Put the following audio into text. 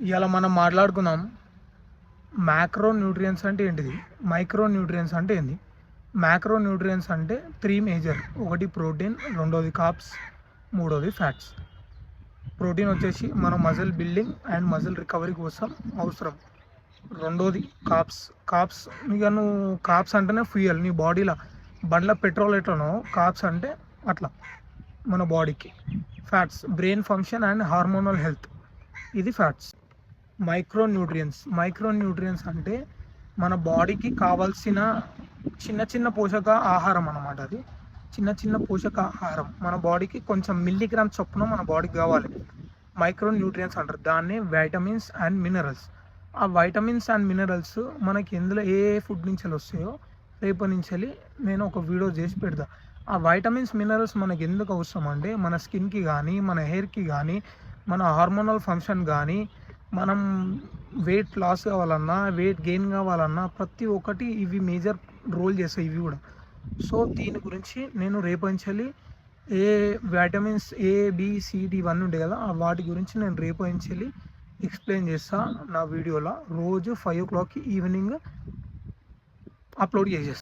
ఇవాళ మనం మాట్లాడుకుందాం మ్యాక్రో న్యూట్రియన్స్ అంటే ఏంటిది, మైక్రో న్యూట్రియన్స్ అంటే ఏంది. మ్యాక్రో న్యూట్రియన్స్ అంటే 3 మేజర్. ఒకటి ప్రోటీన్, రెండోది కార్బ్స్, మూడోది ఫ్యాట్స్. ప్రోటీన్ వచ్చేసి మన muscle building and muscle recovery కోసం అవసరం. రెండోది కార్బ్స్ ఇక నువ్వు కార్బ్స్ అంటేనే ఫ్యూయల్. నీ బాడీలో బండ్ల పెట్రోల్ ఎట్లనో కార్బ్స్ అంటే అట్లా మన బాడీకి. Fats brain function and hormonal health, ఇది ఫ్యాట్స్. మైక్రో న్యూట్రియన్స్ అంటే మన బాడీకి కావాల్సిన చిన్న చిన్న పోషక ఆహారం అన్నమాట. అది చిన్న పోషక ఆహారం మన బాడీకి కొంచెం మిల్లీగ్రామ్ చొప్పున మన బాడీకి కావాలి. మైక్రో న్యూట్రియన్స్ అంటారు దాన్ని. Vitamins and minerals. ఆ వైటమిన్స్ అండ్ మినరల్స్ మనకి ఎందులో ఏ ఫుడ్ నుంచి వస్తాయో రేపటి నుంచి నేను ఒక వీడియో చేసి పెడతా. ఆ వైటమిన్స్ మినరల్స్ మనకి ఎందుకు అవసరం అంటే మన స్కిన్కి కానీ, మన హెయిర్కి కానీ, మన హార్మోనల్ ఫంక్షన్ కానీ, మనం వెయిట్ లాస్ కావాలన్నా, వెయిట్ గెయిన్ కావాలన్నా ప్రతి ఒక్కటి ఇవి మేజర్ రోల్ చేస్తాయి ఇవి కూడా. సో దీని గురించి నేను రేపంచలి ఏ వైటమిన్స్ ABCD ఇవన్నీ ఉంటాయి కదా, ఆ వాటి గురించి నేను రేపంచలి ఎక్స్ప్లెయిన్ చేస్తా నా వీడియోలో. రోజు 5 o'clock ఈవినింగ్ అప్లోడ్ చేసేస్తాను.